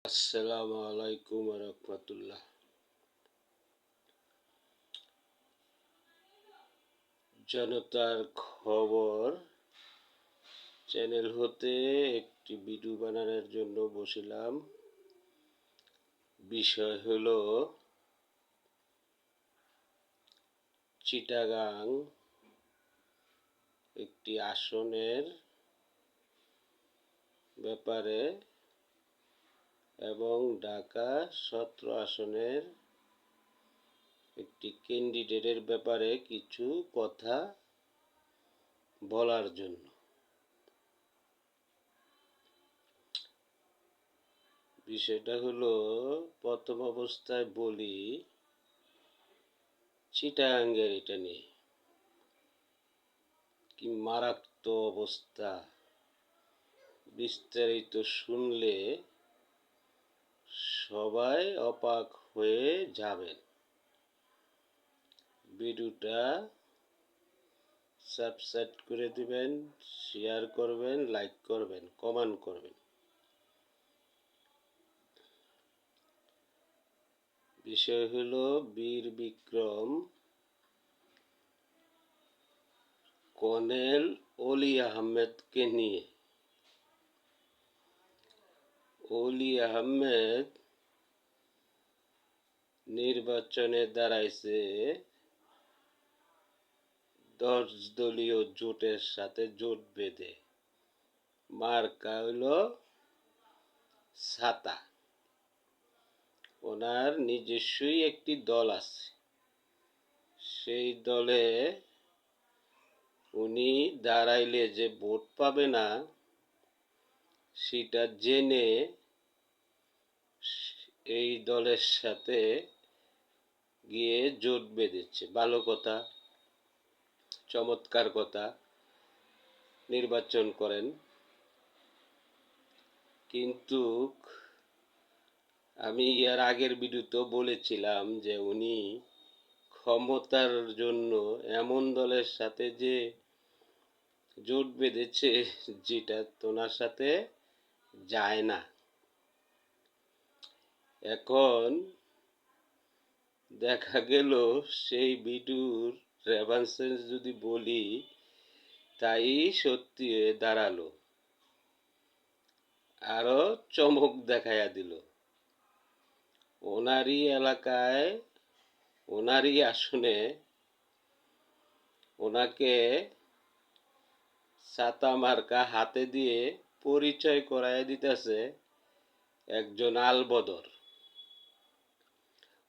আসসালামু আলাইকুম রহমতুল্লাহ। জনতার খবর চ্যানেল হতে একটি ভিডিও বানানোর জন্য বসিলাম। বিষয় হলো চিটাগাং একটি আসনের ব্যাপারে এবং ঢাকা 17 আসনের একটি ক্যান্ডিডেটের ব্যাপারে কিছু কথা বলার জন্য। বিষয়টা হলো, প্রথম অবস্থায় বলি চিটাগাংয়ের এটা নিয়ে কি মারাত্মক অবস্থা। বিস্তারিত শুনলে সবাই অবাক হয়ে যাবেন। ভিডিওটা সাবস্ক্রাইব করে দিবেন, শেয়ার করবেন, লাইক করবেন, কমেন্ট করবেন। বিষয় হলো বীর বিক্রম কর্নেল অলি আহমেদকে নিয়ে। অলি আহমেদ নির্বাচনে দাঁড়াইছে 10 দলীয় জোটের সাথে জোট বেঁধে। মার্কা হইল ছাতা। ওনার নিজস্বই একটি দল আছে, সেই দলে উনি দাঁড়াইলে যে ভোট পাবে না সেটা জেনে এই দলের সাথে গিয়ে জোট বেঁধেছে। ভালো কথা, চমৎকার কথা, নির্বাচন করেন। কিন্তু আমি এর আগের ভিডিওতেও বলেছিলাম যে উনি ক্ষমতার জন্য এমন দলের সাথে যে জোট বেঁধেছে যেটা তোনার সাথে যায় না। এখন দেখা গেল সেই ভিডিওর রেফারেন্স যদি বলি তাই সত্যি হয়ে দাঁড়ালো, আরো চমক দেখাইয়া দিল। ওনারই এলাকায়, ওনারই আসনে ওনাকে ছাতা মার্কা হাতে দিয়ে পরিচয় করাইয়া দিতেছে একজন আলবদর।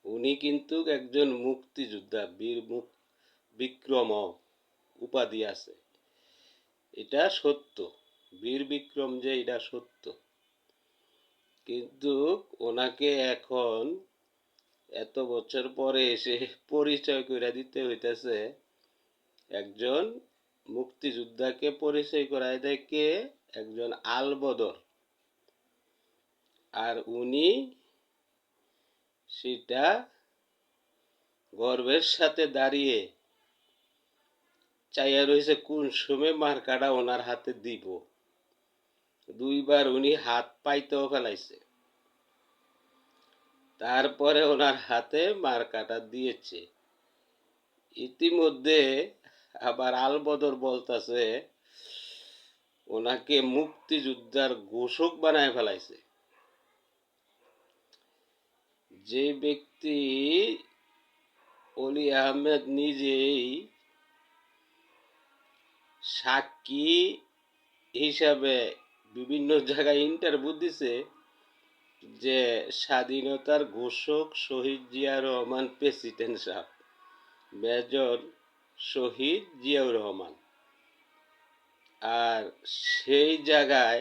উনি কিন্তু একজন মুক্তিযোদ্ধা, বীর বিক্রম উপাধি আছে, এটা সত্য। বীর বিক্রম যে এটা সত্য, কিন্তু ওনাকে এখন এত বছর পরে এসে পরিচয় করে দিতে হইতেছে একজন মুক্তিযোদ্ধাকে। পরিচয় করায় দেয় কে? একজন আলবদর। আর উনি সেটা গর্বের সাথে দাঁড়িয়ে চাইয়া রয়েছে কোন সময় মার্কাটা ওনার হাতে দিব। দুইবার উনি হাত পাইতেও ফেলাইছে, তারপরে ওনার হাতে মার্কাটা দিয়েছে। ইতিমধ্যে আবার আলবদর বলতেছে ওনাকে মুক্তিযোদ্ধার ঘোষক বানায় ফেলাইছে। যে ব্যক্তি অলি আহমেদ নিজেই সাক্ষী হিসাবে বিভিন্ন জায়গায় ইন্টারভিউ দিছে যে স্বাধীনতার ঘোষক শহীদ জিয়া রহমান প্রেসিডেন্ট সাহেব, মেজর শহীদ জিয়াউর রহমান। আর সেই জায়গায়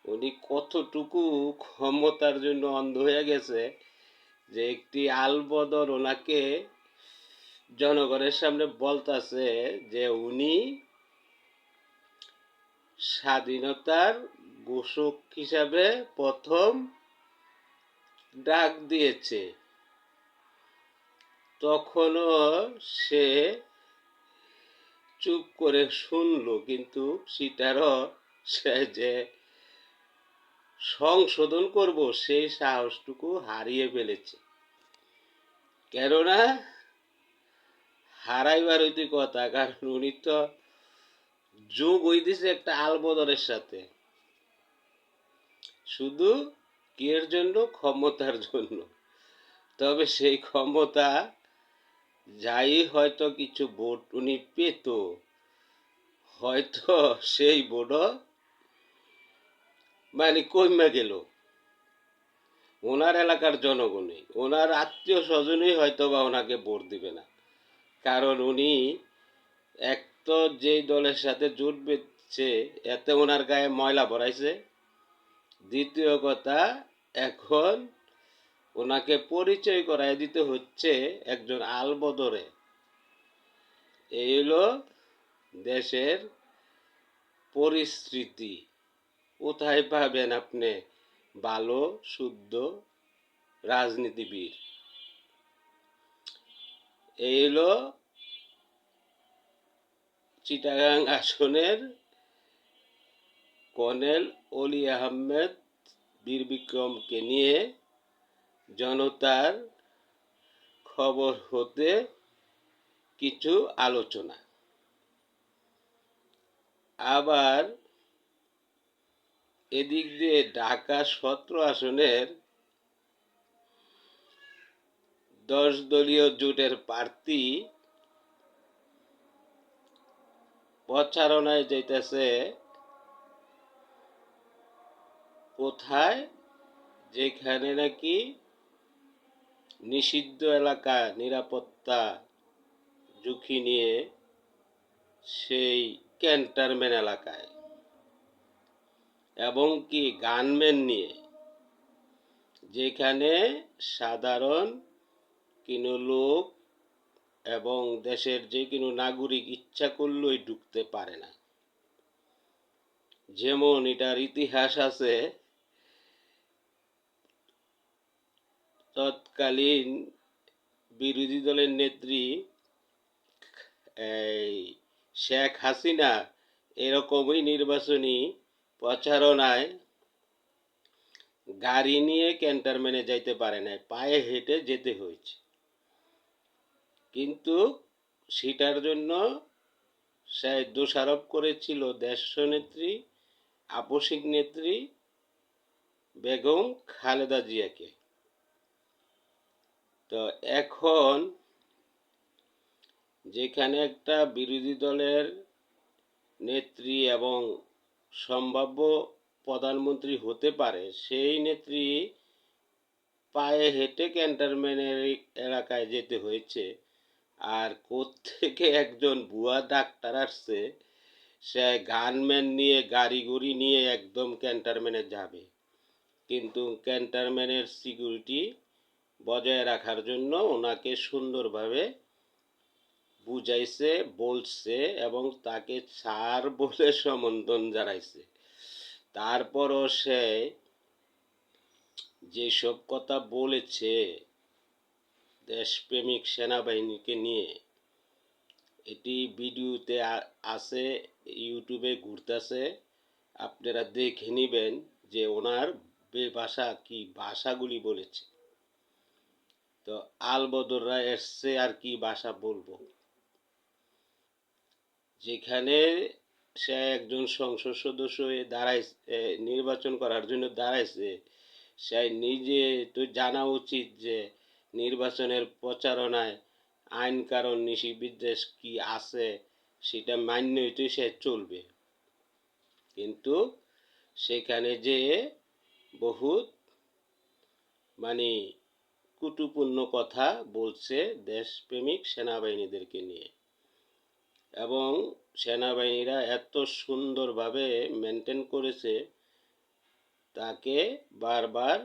উনি কতটুকু ক্ষমতার জন্য অন্ধ হয়ে গেছে যে একটি আলবদর ওনাকে জনগণের সামনে বলতাছে যে উনি স্বাধীনতার ঘোষক হিসাবে প্রথম ডাক দিয়েছে। তখনও সে চুপ করে শুনলো, কিন্তু সেটারও সে যে সংশোধন করব সেই সাহসটুকু হারিয়ে ফেলেছে। কেননা হারাইবার হইতে কথা, কারণ উনি তো যোগ হইতেছে একটা আলবদরের সাথে, শুধু কিয়ের জন্য? ক্ষমতার জন্য। তবে সেই ক্ষমতা যাই হয়তো কিছু ভোট উনি পেত, হয়তো সেই ভোটও মানে কমে গেল। ওনার এলাকার জনগণই, ওনার আত্মীয় স্বজনই হয়তো বা ওনাকে ভোট দিবে না। কারণ উনি এক তো যেই দলের সাথে জোট বেঁধছে এতে ওনার গায়ে ময়লা ভরাইছে, দ্বিতীয় কথা এখন ওনাকে পরিচয় করায় দিতে হচ্ছে একজন আলবদরে। এই হলো দেশের পরিস্থিতি। কোথায় পাবেন আপনি ভালো শুদ্ধ রাজনীতিবিদ? এই হলো চিটাগাং আসনের কর্নেল অলি আহমেদ বীর বিক্রমকে নিয়ে জনতার খবর হতে কিছু আলোচনা। আবার এদিক দিয়ে ঢাকা 17 আসনের 10 দলীয় জোটের প্রার্থী প্রচারণায় যাইতেছে কোথায়? যেখানে নাকি নিষিদ্ধ এলাকা, নিরাপত্তা ঝুঁকি নিয়ে, সেই ক্যান্টনমেন্ট এলাকায়, এবং কি গানম্যান নিয়ে, যেখানে সাধারণ কোনো লোক এবং দেশের যে কোনো নাগরিক ইচ্ছা করলেই ঢুকতে পারে না। যেমন এটার ইতিহাস আছে, তৎকালীন বিরোধী দলের নেত্রী এই শেখ হাসিনা এরকমই নির্বাচনী প্রচারণায় গাড়ি নিয়ে ক্যান্টনমেন্টে যাইতে পারে নাই, পায়ে হেঁটে যেতে হয়েছে। কিন্তু সেটার জন্য সে দোষারোপ করেছিল দেশনেত্রী আপসিক নেত্রী বেগম খালেদা জিয়াকে। তো এখন যেখানে একটা বিরোধী দলের নেত্রী এবং সম্ভাব্য প্রধানমন্ত্রী হতে পারে, সেই নেত্রী পায়ে হেঁটে ক্যান্টনমেন্টের এলাকায় যেতে হয়েছে, আর কোত্থেকে একজন ভুয়া ডাক্তার আসছে, সে গানম্যান নিয়ে গাড়ি গুড়ি নিয়ে একদম ক্যান্টনমেন্টে যাবে। কিন্তু ক্যান্টনমেন্টের সিকিউরিটি বজায় রাখার জন্য ওনাকে সুন্দরভাবে বুঝাইছে, বলছে এবং তাকে স্যার বলে সম্বোধন জানাইছে। তারপরও সে যেসব কথা বলেছে দেশপ্রেমিক সেনাবাহিনীকে নিয়ে, এটি ভিডিওতে আছে, ইউটিউবে ঘুরতেছে, আপনারা দেখে নেবেন যে ওনার ভাষা কি ভাষাগুলি বলেছে। তো আলবদররা এসছে আর কি ভাষা বলবো, যেখানে সে একজন সংসদ সদস্য হয়ে দাঁড়াইছে, নির্বাচন করার জন্য দাঁড়াইছে, সে নিজে তো জানা উচিত যে নির্বাচনের প্রচারণায় আইন কারণ নীতিবিদ্বেষ কি আছে, সেটা মান্যই তো সে চলবে। কিন্তু সেখানে যে বহুত মানে কুটুপূর্ণ কথা বলছে দেশপ্রেমিক সেনাবাহিনীদেরকে নিয়ে, এবং সেনাবাহিনীরা এত সুন্দরভাবে মেনটেন করেছে, তাকে বারবার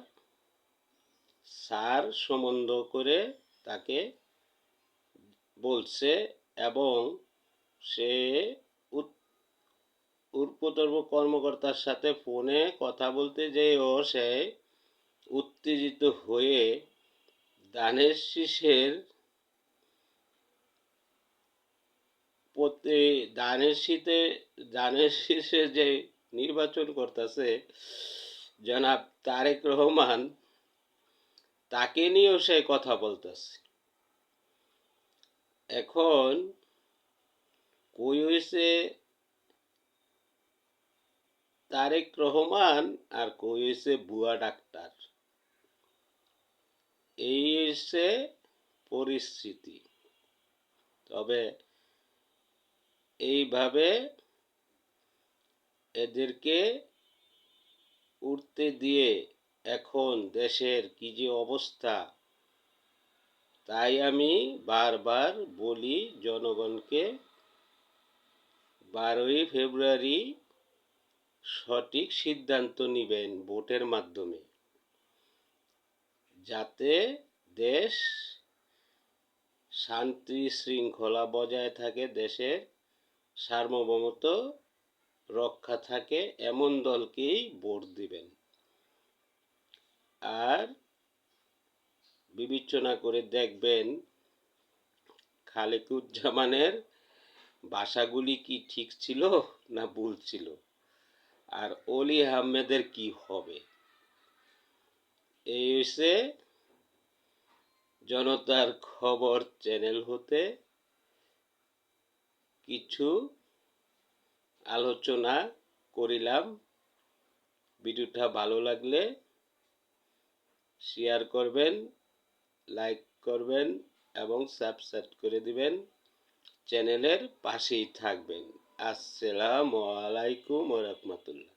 স্যার সম্বোধন করে তাকে বলছে, এবং সে ঊর্ধ্বতন কর্মকর্তার সাথে ফোনে কথা বলতে যেয়েও সে উত্তেজিত হয়ে ধানের শীষের প্রতি ধানের শীষে যে নির্বাচন করতেছে জনাব তারেক রহমান, তাকে নিয়েও সে কথা বলতেছে। এখন কই হইছে তারেক রহমান আর কই হইছে ভুয়া ডাক্তার। এই হচ্ছে পরিস্থিতি। তবে এইভাবে এদেরকে উঠতে দিয়ে এখন দেশের কি যে অবস্থা, তাই আমি বারবার বলি জনগণকে 12ই ফেব্রুয়ারি সঠিক সিদ্ধান্ত নিবেন ভোটের মাধ্যমে, যাতে দেশ শান্তি শৃঙ্খলা বজায় থাকে, দেশের সার্বভৌমত্ব রক্ষা থাকে, এমন দলকেই ভোট দিবেন। আর বিবেচনা করে দেখবেন খালেকুজ্জামানের ভাষাগুলি কি ঠিক ছিল না ভুল ছিল, আর অলি আহমেদের কি হবে। এই হচ্ছে জনতার খবর চ্যানেল হতে কিছু আলোচনা করিলাম। ভিডিওটা ভালো লাগলে শেয়ার করবেন, লাইক করবেন এবং সাবস্ক্রাইব করে দিবেন। চ্যানেলের পাশেই থাকবেন। আসসালামু আলাইকুম ওয়া রাহমাতুল্লাহ।